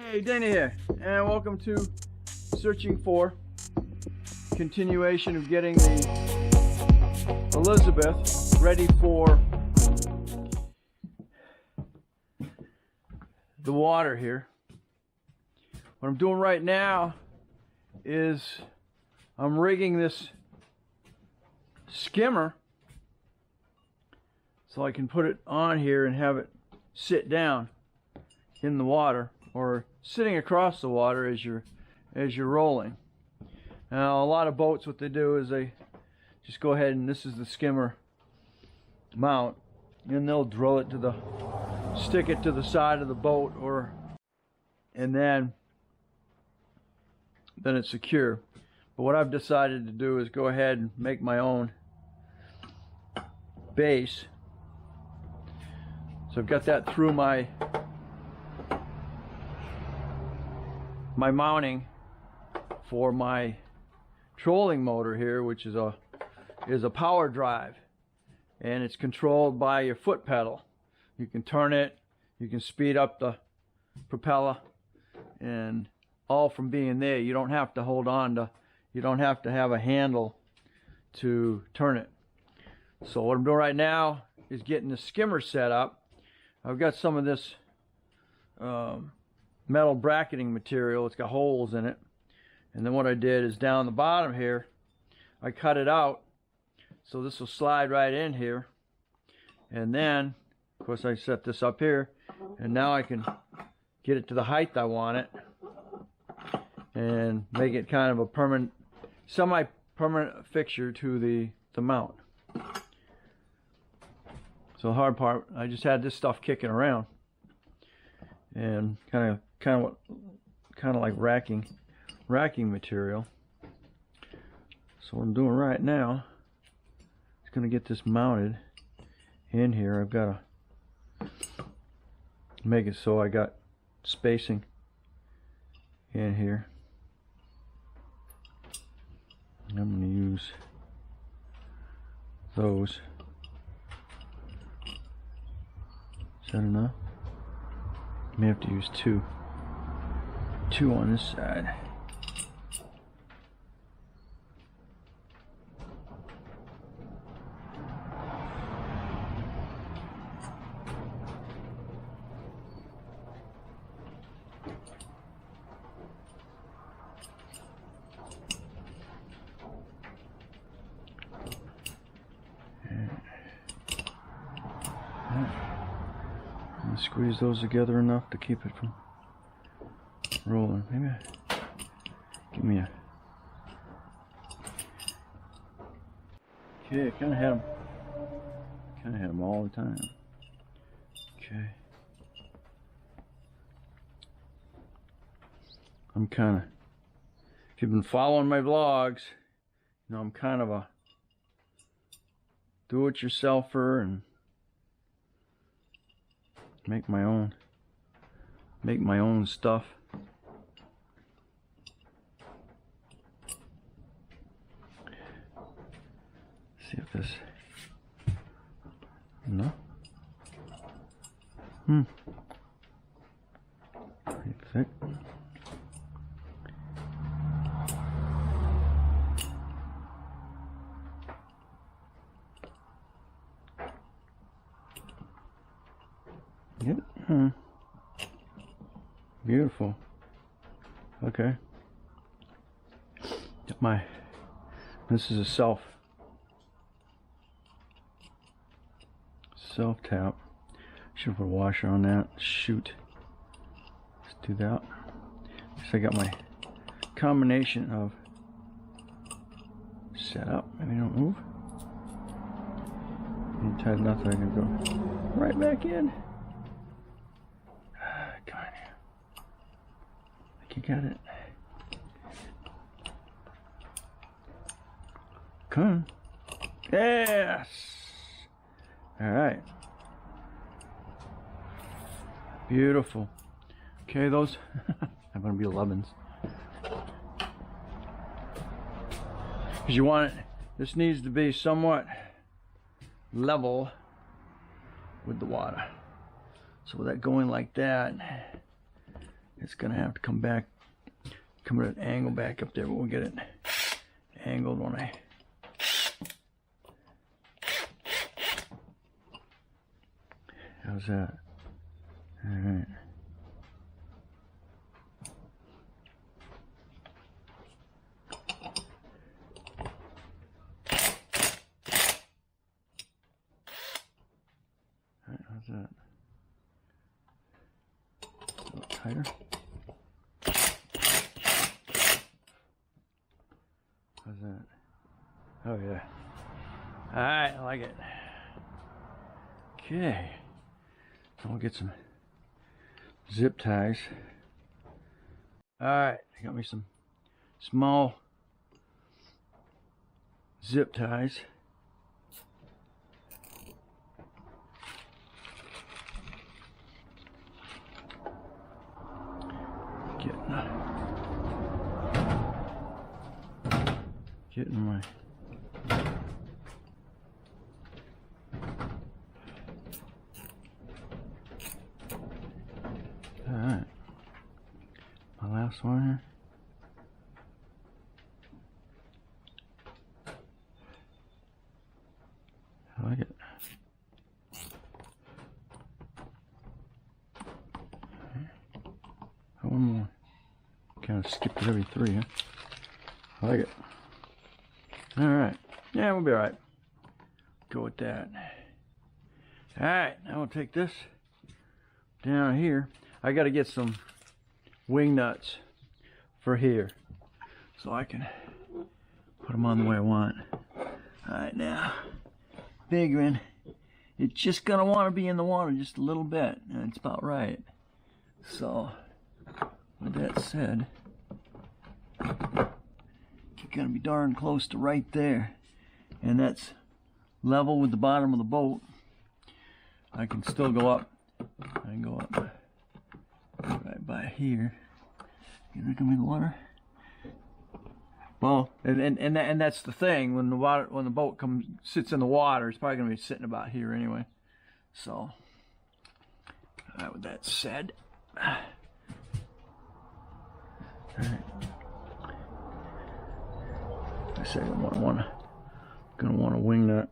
Hey, Dana here, and welcome to Searching For. Continuation of getting the Elizabeth ready for the water here. What I'm doing right now is I'm rigging this skimmer so I can put it on here and have it sit down in the water, or sitting across the water as you're rolling. Now, a lot of boats, what they do is they just go ahead, and this is the skimmer mount, and they'll drill it to the, stick it to the side of the boat, and then it's secure. But what I've decided to do is go ahead and make my own base. So I've got that through my mounting for my trolling motor here, which is a power drive, and it's controlled by your foot pedal. You can turn it, you can speed up the propeller, and all from being there. You don't have to hold on to, you don't have to have a handle to turn it. So what I'm doing right now is getting the skimmer set up. I've got some of this metal bracketing material. It's got holes in it, and then what I did is down the bottom here I cut it out so this will slide right in here, and then of course I set this up here, and now I can get it to the height I want it and make it kind of a permanent, semi-permanent fixture to the mount. So the hard part, I just had this stuff kicking around and kind of like racking material. So what I'm doing right now is going to get this mounted in here. I've got to make it so I got spacing in here. I'm going to use those. Is that enough? May have to use two on this side. Squeeze those together enough to keep it from rolling. Maybe give me a. Okay, I kind of had them all the time. Okay, I'm kind of. If you've been following my vlogs, you know I'm kind of a do-it-yourselfer and make my own stuff. See if this pretty thick. Yep. Beautiful. Okay. This is a self tap. Should put a washer on that. Shoot. Let's do that. So I got my combination of set up. Maybe don't move. And tighten up, I can go right back in. Come on here. I think you got it. Come on. Yes. All right. Beautiful. Okay, those are going to be 11s. Because you want it, this needs to be somewhat level with the water. So with that going like that, it's gonna have to come at an angle back up there, but we'll get it angled when I. How's that? All right. How's that? A little tighter. How's that? Oh yeah. Alright, I like it. Okay. I'll get some zip ties. Alright, I got me some small zip ties. Getting my alright. My last one here. I like it. One more. Kind of skipped it every three, huh? I like it. Alright. Yeah, we'll be alright. Go with that. Alright, now we'll take this down here. I gotta get some wing nuts for here so I can put them on the way I want. Alright, now, big one. It's just gonna want to be in the water just a little bit. And it's about right. So, with that said, you're gonna be darn close to right there, and that's level with the bottom of the boat. I can still go up. I can go up right by here. You think I'm in the water? Well, and that's the thing. When the boat sits in the water, it's probably gonna be sitting about here anyway. So, with that said, all right. I say I'm gonna want a wing nut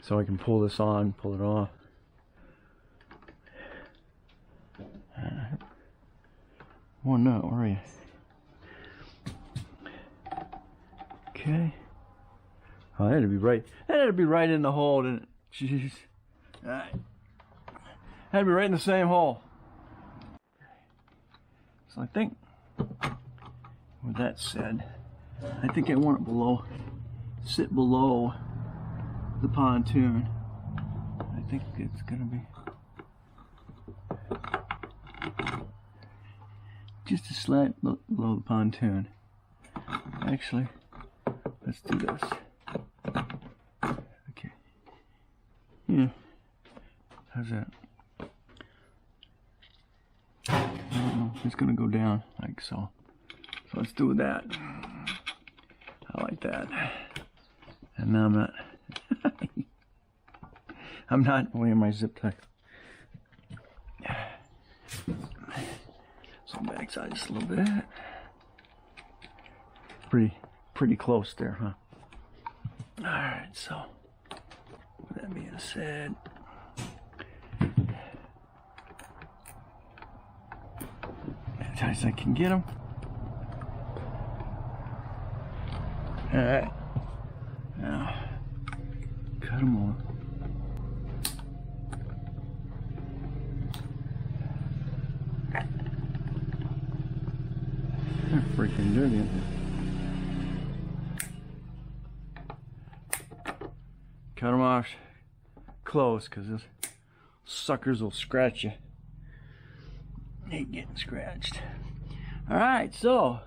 so I can pull this on, pull it off. One nut, where are you? Okay. Oh, that had to be right. That had to be right in the hole, didn't it? Jeez. All right. Had to be right in the same hole. So I think, with that said, I think I want it sit below the pontoon. I think it's gonna be just a slight below the pontoon. Actually, let's do this. Okay. Yeah. How's that? I don't know. It's gonna go down like so. So let's do that. I like that. And now I'm not. I'm not wearing my zip tie. So backside just a little bit. Pretty close there, huh? All right. So with that being said, as tight as I can get them. All right. Now cut them off. They're freaking dirty, aren't they? Cut them off close, because those suckers will scratch you. They ain't getting scratched. Alright, so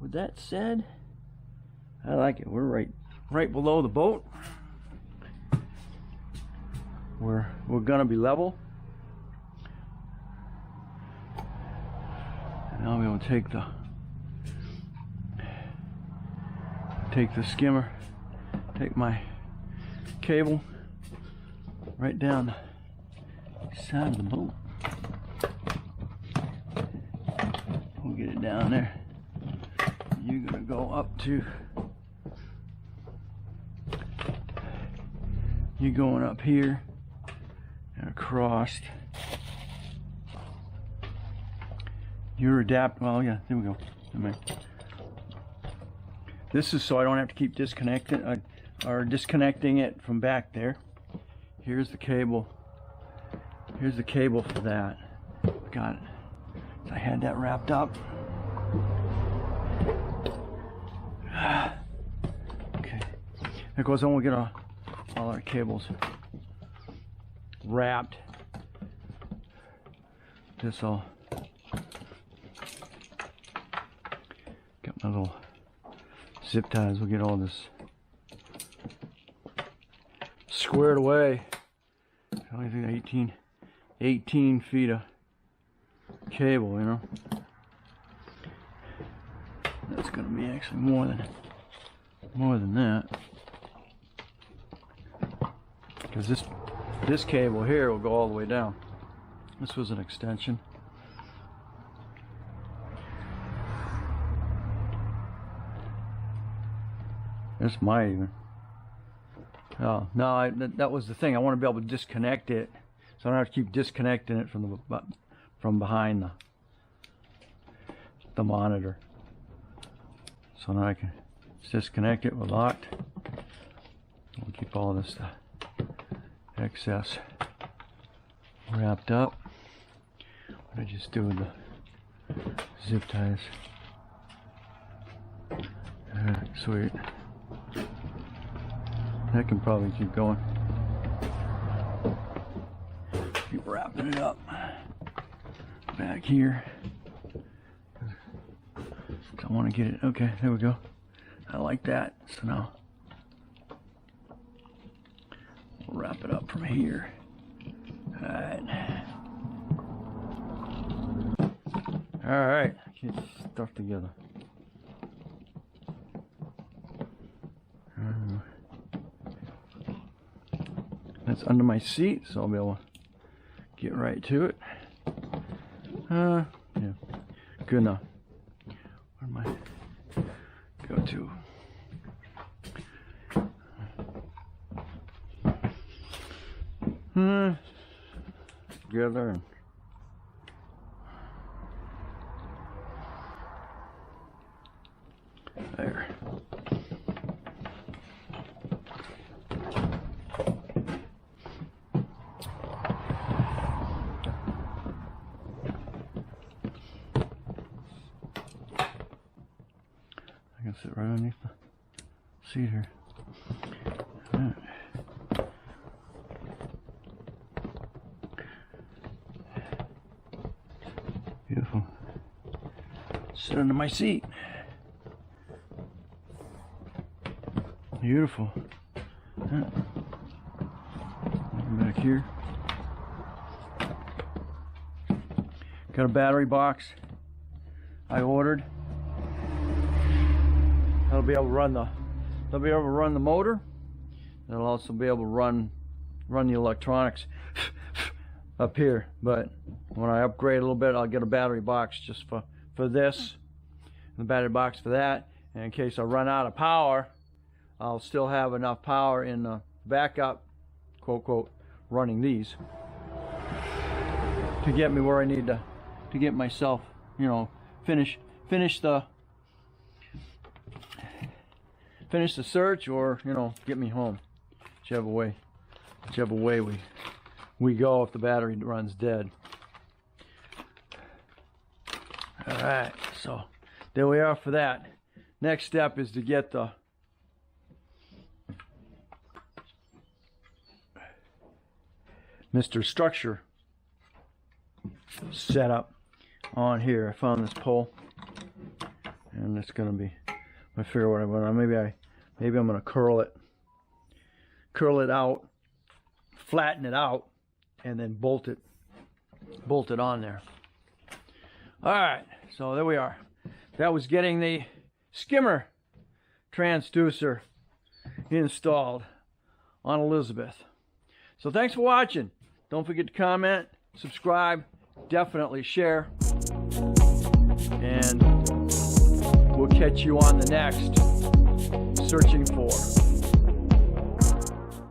with that said, I like it. We're right below the boat. We're gonna be level. And I'll be able to take the skimmer, take my cable right down Side of the boat. We'll get it down there. You're gonna go up to. You're going up here and across. You're adapting. Well, yeah, there we go. This is so I don't have to keep disconnecting or disconnecting it from back there. Here's the cable. Here's the cable for that. Got it. So I had that wrapped up. Okay. Of course, then we'll get all our cables wrapped. This all. Got my little zip ties. We'll get all this squared away. I think 18 feet of cable, you know. That's going to be actually more than that, because this cable here will go all the way down. This was an extension. This might even. Oh no! That was the thing. I want to be able to disconnect it, so I don't have to keep disconnecting it from behind the monitor. So now I can disconnect it. We're locked. We'll keep all this excess wrapped up. What did I just do with the zip ties? Sweet. That can probably keep going. Keep wrapping it up back here. I want to get it. Okay, there we go. I like that. So now we'll wrap it up from here. Alright. Alright. Get stuff together. That's under my seat, so I'll be able to get right to it. Yeah, good enough. Where am I? Go to. Together. And there. I can sit right underneath the seat here. All right. Beautiful. Sit under my seat. Beautiful. Yeah. Back here. Got a battery box I ordered. That'll be able to run the motor. It'll also be able to run the electronics up here. But when I upgrade a little bit, I'll get a battery box just for this, and a battery box for that. And in case I run out of power, I'll still have enough power in the backup, quote quote, running these to get me where I need to get myself, you know, finish the search, or, you know, get me home, whichever way we go if the battery runs dead. All right, so there we are for that. Next step is to get the Mr. Structure set up on here. I found this pole, and it's gonna be, I figure what I want. Maybe I'm gonna curl it out, flatten it out, and then bolt it on there. All right, so there we are. That was getting the skimmer transducer installed on Elizabeth. So thanks for watching. Don't forget to comment, subscribe, definitely share. And we'll catch you on the next Searching For.